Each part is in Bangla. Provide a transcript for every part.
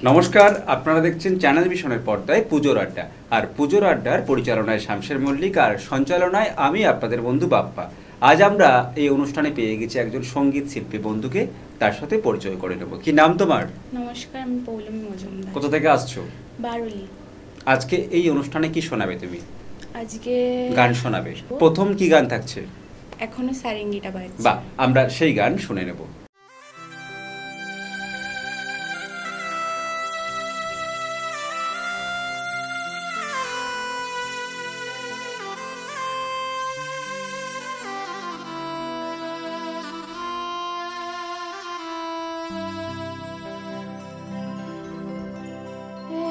নমস্কার, আপনারা দেখছেন চ্যানেল ভিশনের পর্দায় পুজোর আড্ডা। আর পুজোর আড্ডার পরিচালনায় শামশের মল্লিক আর সঞ্চালনায় আমি আপনাদের বন্ধু বাপ্পা। আজ আমরা এই অনুষ্ঠানে পেয়ে গেছি একজন সঙ্গীত শিল্পী বন্ধুকে, তার সাথে পরিচয় করে নেব। কি নাম তোমার? নমস্কার, আমি পৌলমী মজুমদার। কোথা থেকে আসছো? বারুলি। আজকে এই অনুষ্ঠানে কি শোনাবে তুমি? আজকে গান শোনাবে। প্রথম কি গান থাকছে? এখনো সারেঙ্গিটা বাজছে। বাহ, আমরা সেই গান শুনে নেব।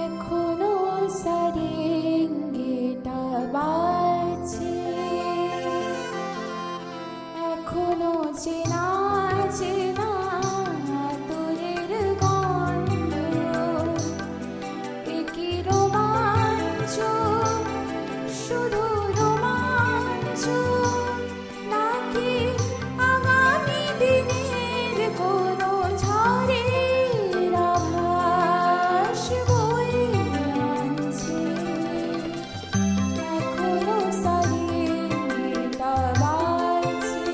এখনো সারেঙ্গিটা বাজছে, এখনো চেনা চেনা তোরের গন্ধ, কি রোমাঞ্চ, শুধু রোমাঞ্চ, নাকি আগামী দিনের কোনো ঝড়ের আভাস বয়ে আনছে। এখনো সারেঙ্গিটা বাজছে,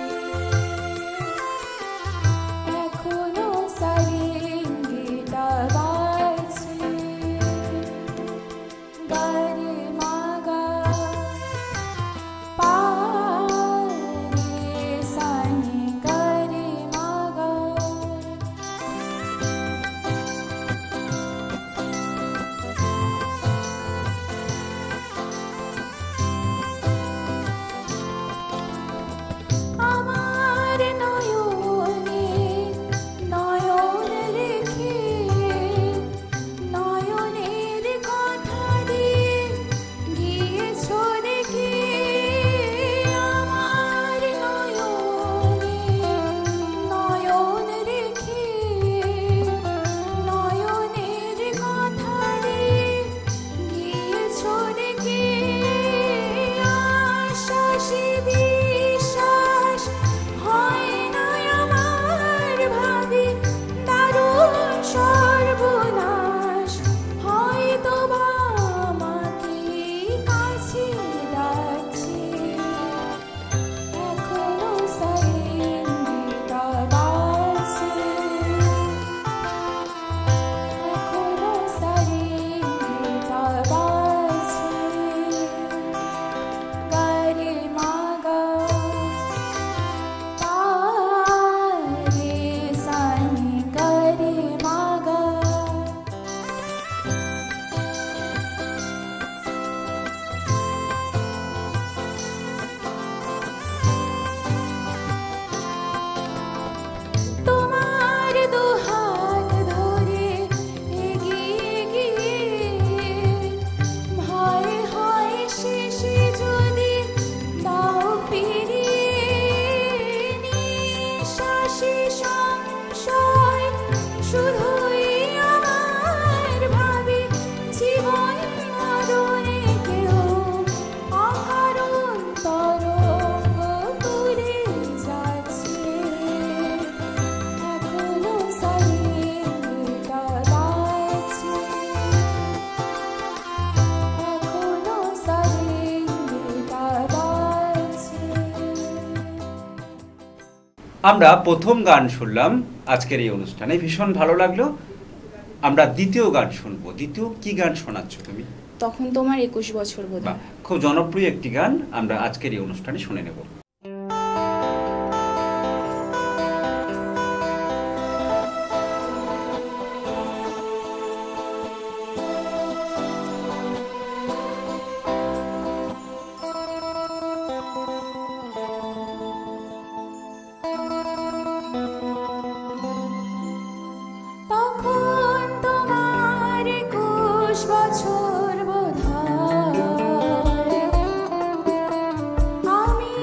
এখনো সারেঙ্গিটা বাজছে। গারে মাগা পারে সানি গারে মাগা, আমার নয়নে নয়ন রেখে নয়নের কথা দিয়ে গিয়েছো রেখে। আমার নয়নে নয়ন রেখে নয়নের কথা দিয়ে গিয়েছো রেখে। আশ্বাসে বিশ্বাস হয় না আমার, ভাবি দারুণ সর্বনাশ, হয়তো বা আমাকে কাছে ডাকছে। এখনো সারেঙ্গিটা বাজছে, এখনো সারেঙ্গিটা বাজছে। গারে মাগা পারে সানি গারে মাগা। তোমার দুহাত ধরে এগিয়ে গিয়ে ভয় হয় শেষে যদি দাও ফিরিয়ে। নিঃশ্বাসে সংশয় শুধুই আমার, ভাবি জীবন মরণে কেউ অকারণ তরঙ্গ তুলে যাচ্ছে। এখনো সারেঙ্গিটা বাজছে, এখনো সারেঙ্গিটা বাজছে। আমরা প্রথম গান শুনলাম আজকের এই অনুষ্ঠানে, ভীষণ ভালো লাগলো। আমরা দ্বিতীয় গান শুনবো। দ্বিতীয় কি গান শোনাচ্ছ তুমি? তখন তোমার 21 বছর বোধ বাহ, খুব জনপ্রিয় একটি গান আমরা আজকের এই অনুষ্ঠানে শুনে নেব। তখন তোমার 21 বছর বোধহয়, আমি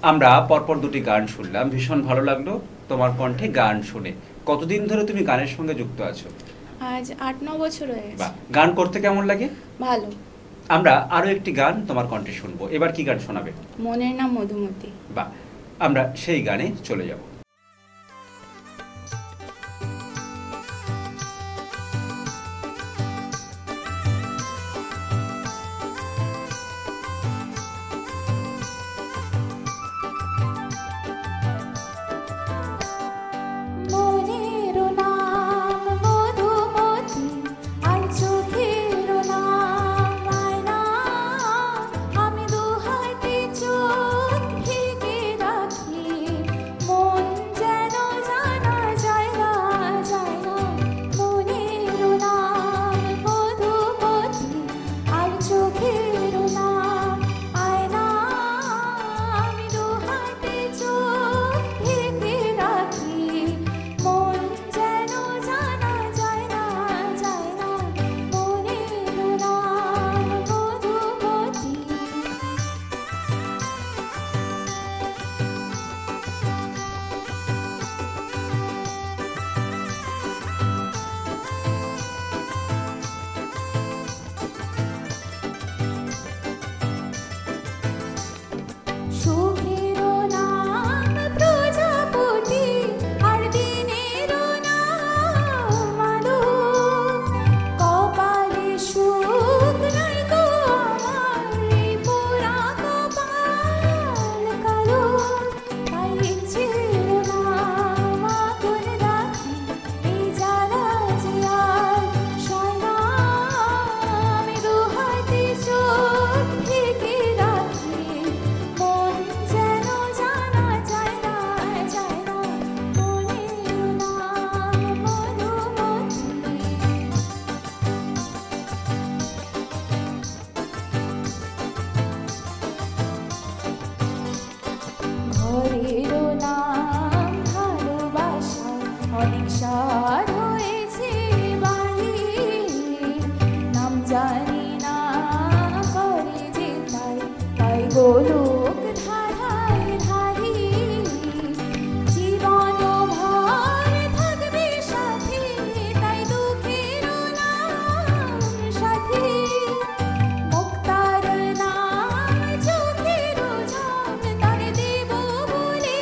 আমরা পরপর দুটি গান শুনলাম, ভীষণ ভালো লাগলো তোমার কণ্ঠে গান শুনে। কতদিন ধরে তুমি গানের সঙ্গে যুক্ত আছো? আজ 8-9 বছর হয়ে গেছে। বাহ, গান করতে কেমন লাগে? ভালো। আমরা আরো একটি গান তোমার কণ্ঠে শুনবো। এবার কি গান শোনাবে? মনের নাম মধুমতি। বাহ, আমরা সেই গানে চলে যাব। মনের নাম মধুমতি আর চোখের নাম আয়না আমি দুহাতে চোখ ঢেকে রাখি মন যেন জানা যায় না মনের নাম মধুমতি আর চোখের নাম আয়না আমি দুহাতে চোখ ঢেকে রাখি মন যেন জানা যায় না মনের নাম মধুমতি। সুখেরও নাম প্রজাপতি আর দিনেরও নাম আলো কপালে সুখ নাই গো আমার এই পোড়া কপাল কালো তাই ইচ্ছের নাম আগুন রাখি এই জ্বালা যে আর সয় না আমি দুহাতে চোখ ঢেকে রাখি মন যেন জানা যায় না মনের নাম মধুমতি। ঘরেরও নাম ভালোবাসা অনেক সার হয়েছে বাড়ি নাম জানি না করে যে তাই গোলক ধারায় ধারি জীবন ভর থাকবে সাথে তাই দুঃখেরও নাম সাথী মুক্তার নাম চোখেরও ঝাম তার দেব বলে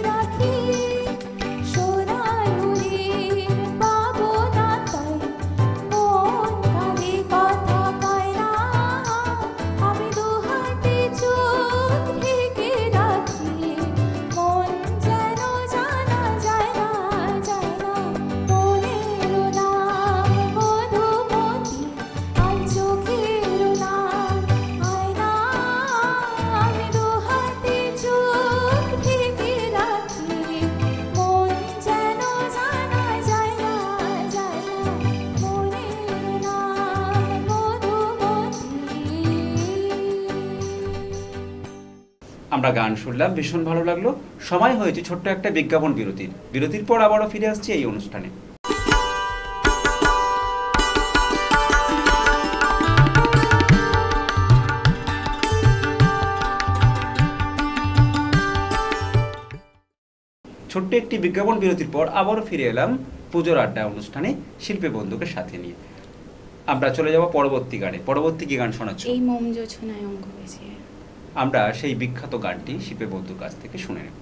রাখি সোনার পাবো না তাই মন কাঁদে কথা পায় না আমি দুহাতে চোখ ঢেকে রাখি মন যেন জানা যায় না মনের নাম মধুমতি আর চোখের নাম আয়না আমি দুহাতে চোখ ঢেকে রাখি মন যেন জানা যায় না মনের নাম মধুমতি। আমরা গান শুনলাম, ভীষণ ভালো লাগলো। সময় হয়েছে ছোট্ট একটা বিজ্ঞাপন বিরতির পর আবারও ফিরে আসছি এই অনুষ্ঠানে। ছোট্ট একটি বিজ্ঞাপন বিরতির পর আবারও ফিরে এলাম পুজোর আড্ডা অনুষ্ঠানে শিল্পী বন্ধুকে সাথে নিয়ে। আমরা চলে যাব পরবর্তী গানে। পরবর্তী কি গান শোনাচ্ছ? এই মোম জোছনায় অঙ্গ বেজিয়ে। আমরা সেই বিখ্যাত গানটি শিল্পী বন্ধুর কাছ থেকে শুনে নেব।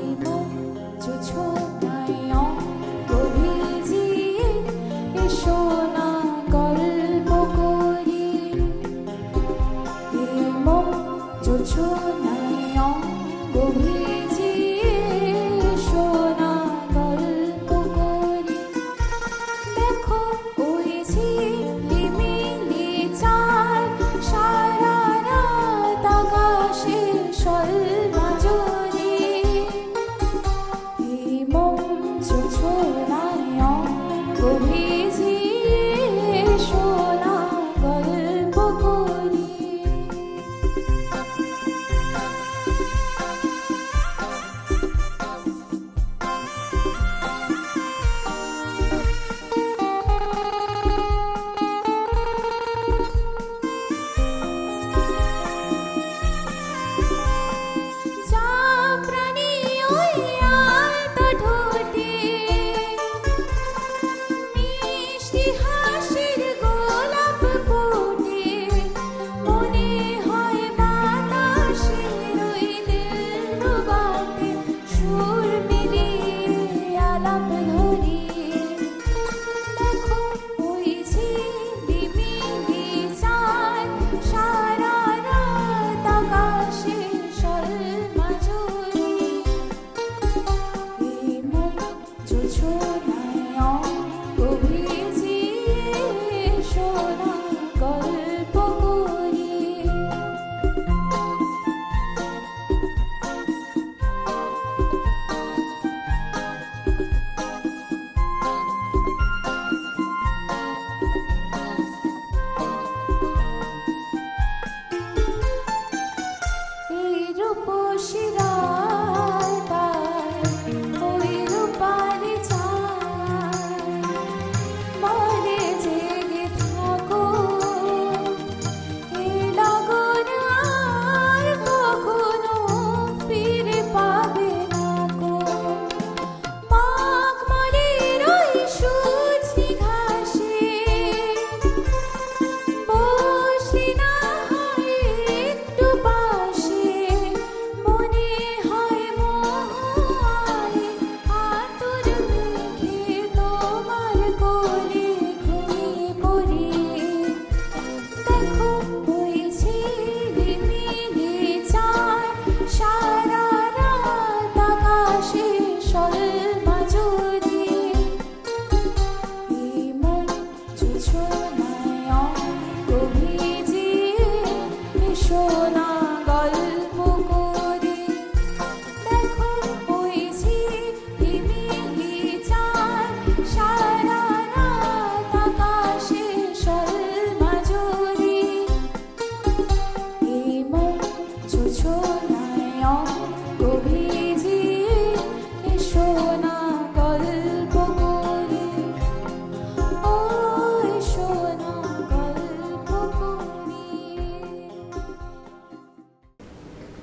এই মন জোছনা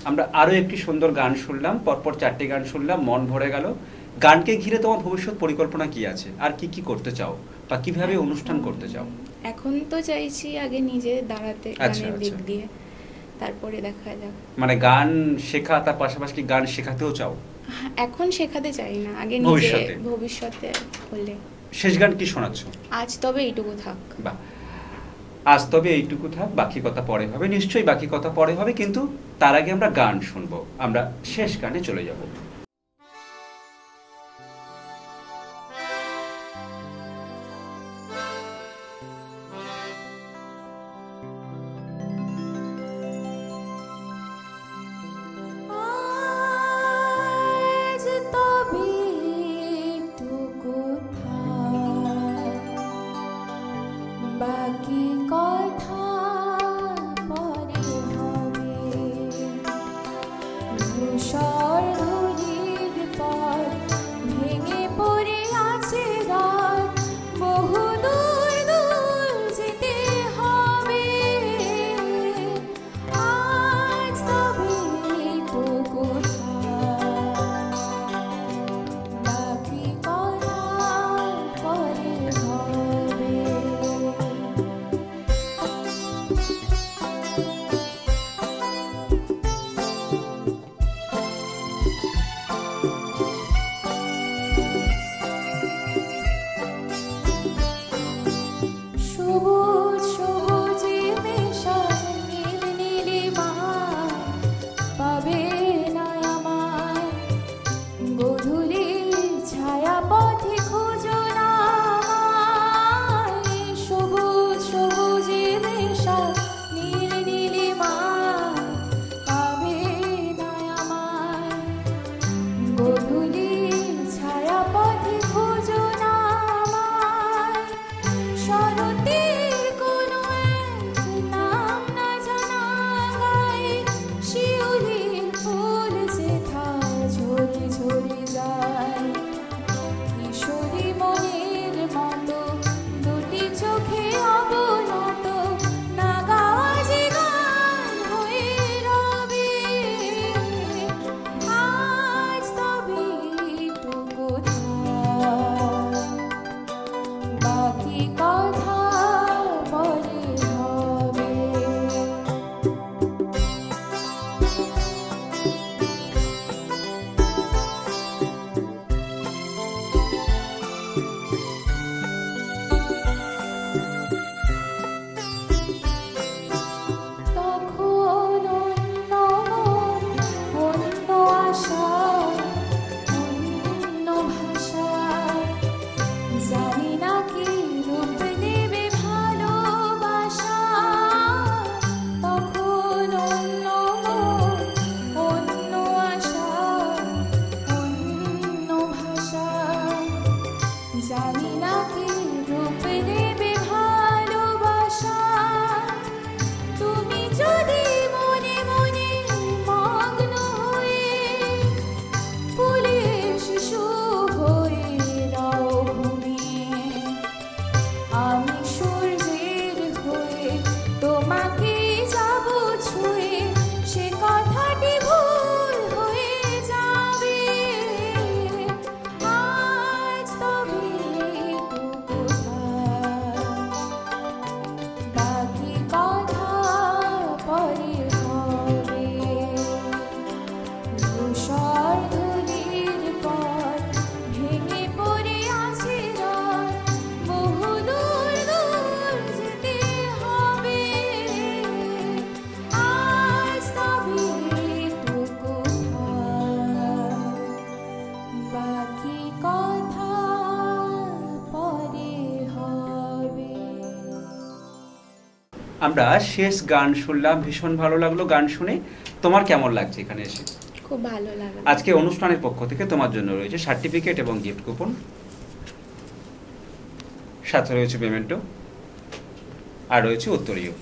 আমরা আরও একটি সুন্দর গান শুনলাম, পরপর 4টে গান শুনলাম, মন ভরে গেল। গানকে ঘিরে তোমার ভবিষ্যৎ পরিকল্পনা কি আছে, আর কি কি করতে চাও বা কিভাবে অনুষ্ঠান করতে চাও? এখন তো চাইছি আগে নিজে দাঁড়াতে আচ্ছা, গানের দিক আচ্ছা। দিয়ে, তারপরে দেখা যাক। মানে গান শেখা, তার পাশাপাশি কি গান শেখাতেও চাও? এখন শেখাতে চাই না, আগে নিজে ভবিষ্যতে? ভবিষ্যতে হলে। শেষ গান কি শোনাচ্ছ? আজ তবে এইটুকু থাক। বাহ, আজ তবে এইটুকু থাক, বাকি কথা পরে হবে। নিশ্চয়ই বাকি কথা পরে হবে, কিন্তু তার আগে আমরা গান শুনবো। আমরা শেষ গানে চলে যাব। আজ তবে এইটুকু থাক, বাকি কথা পরে হবে। ধূসর ধূলির পর ভেঙে পড়ে আছে রাত, বহু দূর দূর যেতে হবে। আজ তবে এইটুকু থাক, বাকি কথা পরে হবে। সবুজ সবুজে মেশা নীল নীলিমা পাবে না আমার, গোধূলির ছায়া পথে খোঁজো না আমায়। সবুজ সবুজে মেশা নীল নীলিমা পাবে না আমার, গোধূলির ছায়া পথে খোঁজো না আমায়। শরতের কোনো এক নাম না জানা গায়ে, শিউলির ফুল যেথা ঝরে ঝরে যায়। কিশোরী মনের মতো দুটি চোখে অবনত, না গাওয়া যে গান হয়ে রবে। আজ তবে এইটুকু থাক, বাকি কথা পরে হবে। তখন অন্য মন, অন্য আশা, অন্য ভাষা, জানি না কি রূপ নেবে ভালোবাসা। তখন অন্য মন, অন্য আশা, অন্য ভাষা, জানি না কি রূপ নেবে ভালোবাসা। তুমি যদি মনে মনে মগ্ন হয়ে ফুলের শিশু হয়ে দাও ঘুমিয়ে, আমি সূর্যের হয়ে তোমাকে যাব ছুঁয়ে, সে কথাটি ভুল হয়ে যাবে। আজ তবে এইটুকু থাক, বাকি কথা পরে হবে। ধূসর ধূলির পর ভেঙে পড়ে আছে রাত, বহু দূর দূর যেতে হবে। আজ তবে এইটুকু থাক, বাকি কথা পরে হবে। আমরা শেষ গান শুনলাম, ভীষণ ভালো লাগলো গান শুনে। তোমার কেমন লাগছে এখানে এসে? খুব ভালো লাগলো। আজকে অনুষ্ঠানের পক্ষ থেকে তোমার জন্য রয়েছে সার্টিফিকেট এবং গিফট কুপন, সাথে রয়েছে পেমেন্টও, আর রয়েছে উত্তরীয়।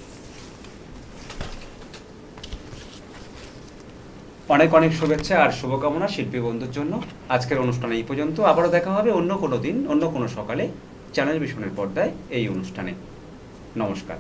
অনেক অনেক শুভেচ্ছা আর শুভকামনা শিল্পী বন্ধুর জন্য। আজকের অনুষ্ঠানে এই পর্যন্ত। আবারও দেখা হবে অন্য কোনো দিন, অন্য কোনো সকালে চ্যানেল ভিশনের পর্দায় এই অনুষ্ঠানে। নমস্কার।